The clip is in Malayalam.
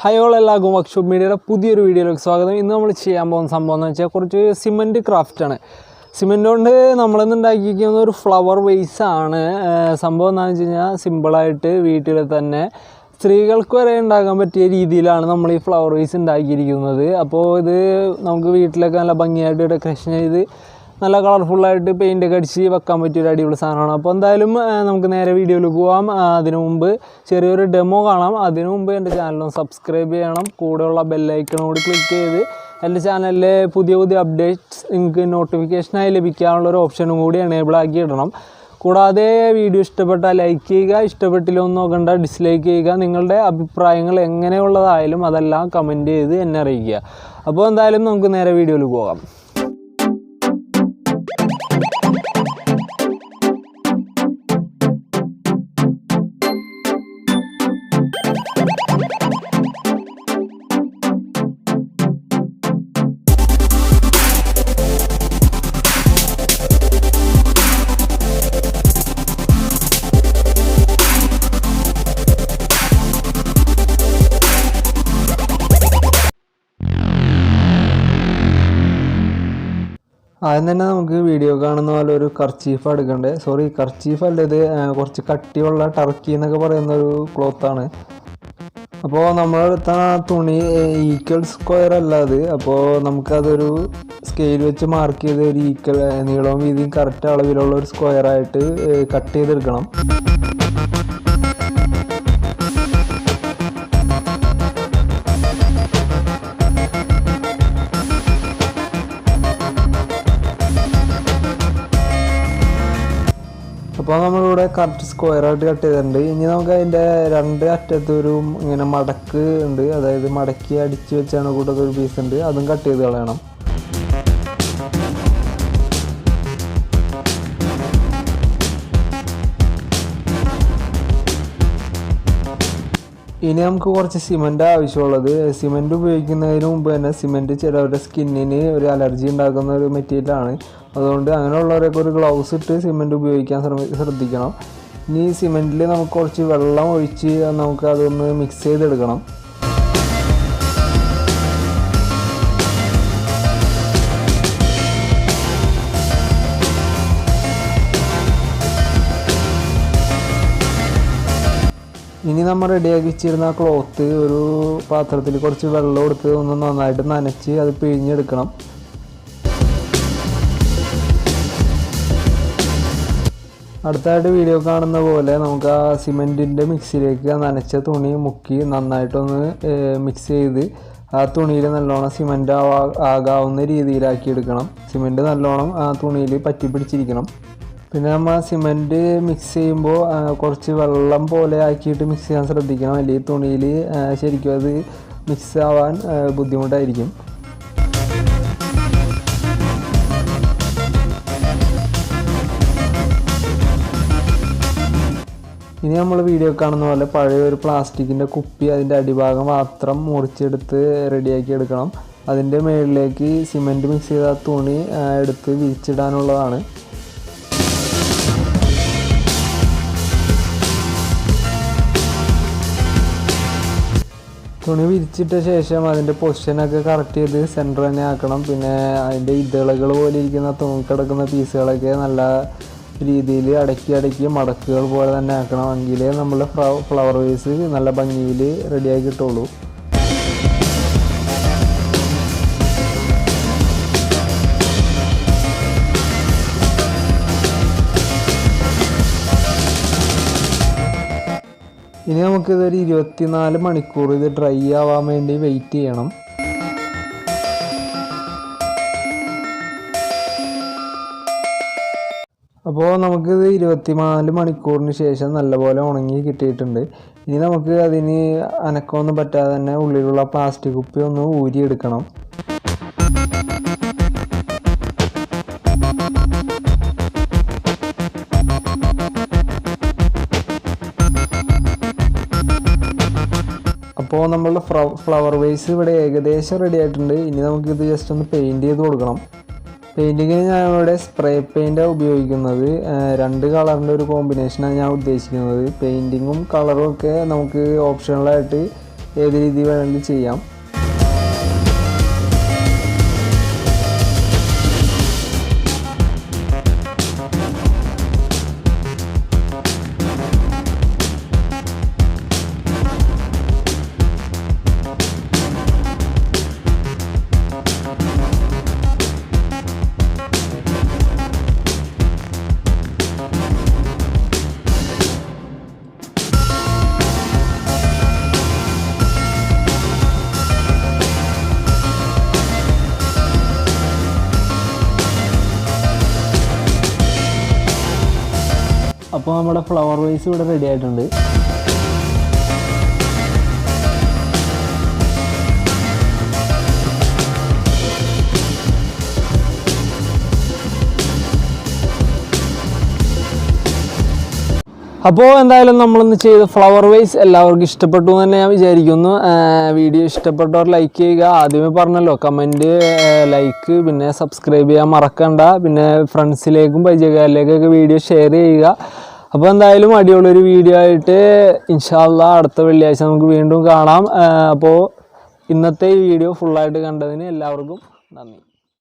ഹൈ ഓൾ എല്ലാവർക്കും വർക്ക്ഷോപ്പ് മീഡിയയുടെ പുതിയൊരു വീഡിയോയിലേക്ക് സ്വാഗതം. ഇന്ന് നമ്മൾ ചെയ്യാൻ പോകുന്ന സംഭവം എന്ന് വെച്ചാൽ കുറച്ച് സിമൻറ്റ് ക്രാഫ്റ്റാണ്. സിമൻറ്റ് കൊണ്ട് നമ്മളിന്ന് ഉണ്ടാക്കിയിരിക്കുന്ന ഒരു ഫ്ലവർ വേസാണ്. സംഭവം എന്താണെന്ന് വെച്ച് കഴിഞ്ഞാൽ സിമ്പിളായിട്ട് വീട്ടിൽ തന്നെ സ്ത്രീകൾക്ക് വരെ ഉണ്ടാക്കാൻ പറ്റിയ രീതിയിലാണ് നമ്മൾ ഈ ഫ്ലവർ വേസ് ഉണ്ടാക്കിയിരിക്കുന്നത്. അപ്പോൾ ഇത് നമുക്ക് വീട്ടിലൊക്കെ നല്ല ഭംഗിയായിട്ട് ഡെക്കറേഷൻ ചെയ്ത് നല്ല കളർഫുള്ളായിട്ട് പെയിൻ്റൊക്കെ അടിച്ച് വെക്കാൻ പറ്റിയൊരു അടിപൊളി സാധനമാണ്. അപ്പോൾ എന്തായാലും നമുക്ക് നേരെ വീഡിയോയിൽ പോകാം. അതിനു മുമ്പ് ചെറിയൊരു ഡെമോ കാണാം. അതിനു മുമ്പ് എൻ്റെ ചാനലൊന്ന് സബ്സ്ക്രൈബ് ചെയ്യണം. കൂടെയുള്ള ബെല്ലൈക്കണോട് ക്ലിക്ക് ചെയ്ത് എൻ്റെ ചാനലിലെ പുതിയ പുതിയ അപ്ഡേറ്റ്സ് നിങ്ങൾക്ക് നോട്ടിഫിക്കേഷനായി ലഭിക്കാനുള്ളൊരു ഓപ്ഷനും കൂടി എനേബിൾ ആക്കി ഇടണം. കൂടാതെ വീഡിയോ ഇഷ്ടപ്പെട്ടാൽ ലൈക്ക് ചെയ്യുക, ഇഷ്ടപ്പെട്ടില്ല ഒന്നും നോക്കണ്ട ഡിസ്ലൈക്ക് ചെയ്യുക. നിങ്ങളുടെ അഭിപ്രായങ്ങൾ എങ്ങനെയുള്ളതായാലും അതെല്ലാം കമൻറ്റ് ചെയ്ത് എന്നെ അറിയിക്കുക. അപ്പോൾ എന്തായാലും നമുക്ക് നേരെ വീഡിയോയിൽ പോകാം. ആദ്യം തന്നെ നമുക്ക് വീഡിയോ കാണുന്ന പോലെ ഒരു കർച്ചീഫ് എടുക്കണ്ടേ. കർച്ചീഫ് അല്ല, ഇത് കുറച്ച് കട്ടിയുള്ള ടർക്കി എന്നൊക്കെ പറയുന്ന ഒരു ക്ലോത്താണ്. അപ്പോൾ നമ്മളെടുത്ത തുണി ഈക്വൽ സ്ക്വയർ അല്ല അത്. അപ്പോൾ നമുക്കതൊരു സ്കെയിൽ വെച്ച് മാർക്ക് ചെയ്ത് ഒരു ഈക്വൽ നീളവും വീതിയും കറക്റ്റ് അളവിലുള്ള ഒരു സ്ക്വയറായിട്ട് കട്ട് ചെയ്തെടുക്കണം. അപ്പോൾ നമ്മളിവിടെ കറക്റ്റ് സ്ക്വയറായിട്ട് കട്ട് ചെയ്തിട്ടുണ്ട്. ഇനി നമുക്ക് അതിൻ്റെ രണ്ട് അറ്റത്തൊരു ഇങ്ങനെ മടക്ക് ഉണ്ട്, അതായത് മടക്കി അടിച്ച് വെച്ചാണ് കൂട്ടത്തിൽ ഒരു പീസ് ഉണ്ട്, അതും കട്ട് ചെയ്ത് കളയണം. ഇനി നമുക്ക് കുറച്ച് സിമൻറ്റ് ആവശ്യമുള്ളത്. സിമൻറ്റ് ഉപയോഗിക്കുന്നതിന് മുമ്പ് തന്നെ സിമൻറ്റ് ചിലവരുടെ സ്കിന്നിന് ഒരു അലർജി ഉണ്ടാക്കുന്ന ഒരു മെറ്റീരിയലാണ്. അതുകൊണ്ട് അങ്ങനെയുള്ളവരൊക്കെ ഒരു ഗ്ലൗസ് ഇട്ട് സിമൻറ്റ് ഉപയോഗിക്കാൻ ശ്രദ്ധിക്കണം. ഇനി സിമൻറ്റിൽ നമുക്ക് കുറച്ച് വെള്ളം ഒഴിച്ച് നമുക്ക് അതൊന്ന് മിക്സ് ചെയ്തെടുക്കണം. ഇനി നമ്മൾ റെഡിയാക്കി വെച്ചിരുന്ന ക്ലോത്ത് ഒരു പാത്രത്തിൽ കുറച്ച് വെള്ളം എടുത്ത് ഒന്ന് നന്നായിട്ട് നനച്ച് അത് പിഴിഞ്ഞെടുക്കണം. അടുത്തായിട്ട് വീഡിയോ കാണുന്ന പോലെ നമുക്ക് ആ സിമെൻറ്റിൻ്റെ മിക്സിയിലേക്ക് നനച്ച തുണി മുക്കി നന്നായിട്ടൊന്ന് മിക്സ് ചെയ്ത് ആ തുണിയിൽ നല്ലോണം സിമെൻറ്റ് ആകാവുന്ന രീതിയിലാക്കി എടുക്കണം. സിമെൻറ്റ് നല്ലോണം ആ തുണിയിൽ പറ്റി പിടിച്ചിരിക്കണം. പിന്നെ നമ്മൾ സിമൻറ്റ് മിക്സ് ചെയ്യുമ്പോൾ കുറച്ച് വെള്ളം പോലെ ആക്കിയിട്ട് മിക്സ് ചെയ്യാൻ ശ്രദ്ധിക്കണം. അല്ലെങ്കിൽ തുണിയിൽ ശരിക്കും അത് മിക്സ് ആവാൻ ബുദ്ധിമുട്ടായിരിക്കും. ഇനി നമ്മൾ വീഡിയോ കാണുന്ന പോലെ പഴയ ഒരു പ്ലാസ്റ്റിക്കിൻ്റെ കുപ്പി അതിൻ്റെ അടിഭാഗം മാത്രം മുറിച്ചെടുത്ത് റെഡിയാക്കി എടുക്കണം. അതിൻ്റെ മുകളിലേക്ക് സിമൻറ്റ് മിക്സ് ചെയ്ത തുണി എടുത്ത് വിരിച്ചിടാനുള്ളതാണ്. തുണി വിരിച്ചിട്ട ശേഷം അതിൻ്റെ പൊസിഷനൊക്കെ കറക്റ്റ് ചെയ്ത് സെൻറ്റർ തന്നെ ആക്കണം. പിന്നെ അതിൻ്റെ ഇതളുകൾ പോലെ ഇരിക്കുന്ന തൂങ്ങിക്കിടക്കുന്ന പീസുകളൊക്കെ നല്ല രീതിയിൽ അടക്കി മടക്കുകൾ പോലെ തന്നെ ആക്കണം. എങ്കിലേ നമ്മൾ ഫ്ലവർ വേസ് നല്ല ഭംഗിയിൽ റെഡിയാക്കി കിട്ടുള്ളൂ. ഇനി നമുക്കിതൊരു 24 മണിക്കൂർ ഇത് ഡ്രൈ ആവാൻ വേണ്ടി വെയിറ്റ് ചെയ്യണം. അപ്പോൾ നമുക്കിത് 24 മണിക്കൂറിന് ശേഷം നല്ലപോലെ ഉണങ്ങി കിട്ടിയിട്ടുണ്ട്. ഇനി നമുക്ക് അതിന് അനക്കമൊന്നും പറ്റാതെ തന്നെ ഉള്ളിലുള്ള പ്ലാസ്റ്റിക് കുപ്പി ഒന്ന് ഊരിയെടുക്കണം. അപ്പോൾ നമ്മളുടെ ഫ്ലവർ വേസ് ഇവിടെ ഏകദേശം റെഡി ആയിട്ടുണ്ട്. ഇനി നമുക്കിത് ജസ്റ്റ് ഒന്ന് പെയിൻറ്റ് ചെയ്ത് കൊടുക്കണം. പെയിൻറ്റിങ്ങിന് ഞാനിവിടെ സ്പ്രേ പെയിൻറ്റാണ് ഉപയോഗിക്കുന്നത്. രണ്ട് കളറിൻ്റെ ഒരു കോമ്പിനേഷനാണ് ഞാൻ ഉദ്ദേശിക്കുന്നത്. പെയിൻറ്റിങ്ങും കളറും ഒക്കെ നമുക്ക് ഓപ്ഷണലായിട്ട് ഏത് രീതി വേണമെങ്കിലും ചെയ്യാം. അപ്പോൾ നമ്മുടെ ഫ്ലവർ വേസ് ഇവിടെ റെഡി ആയിട്ടുണ്ട്. അപ്പോൾ എന്തായാലും നമ്മളിന്ന് ചെയ്ത ഫ്ലവർ വേസ് എല്ലാവർക്കും ഇഷ്ടപ്പെട്ടു എന്ന് തന്നെ ഞാൻ വിചാരിക്കുന്നു. വീഡിയോ ഇഷ്ടപ്പെട്ടവർ ലൈക്ക് ചെയ്യുക. ആദ്യമേ പറഞ്ഞല്ലോ, കമൻറ്റ്, ലൈക്ക്, പിന്നെ സബ്സ്ക്രൈബ് ചെയ്യാൻ മറക്കണ്ട. പിന്നെ ഫ്രണ്ട്സിലേക്കും പരിചയക്കാരിലേക്കൊക്കെ വീഡിയോ ഷെയർ ചെയ്യുക. അപ്പോൾ എന്തായാലും അടിപൊളിയൊരു വീഡിയോ ആയിട്ട് ഇൻഷാ അല്ലാഹ് അടുത്ത വെള്ളിയാഴ്ച നമുക്ക് വീണ്ടും കാണാം. അപ്പോൾ ഇന്നത്തെ ഈ വീഡിയോ ഫുള്ളായിട്ട് കണ്ടതിന് എല്ലാവർക്കും നന്ദി.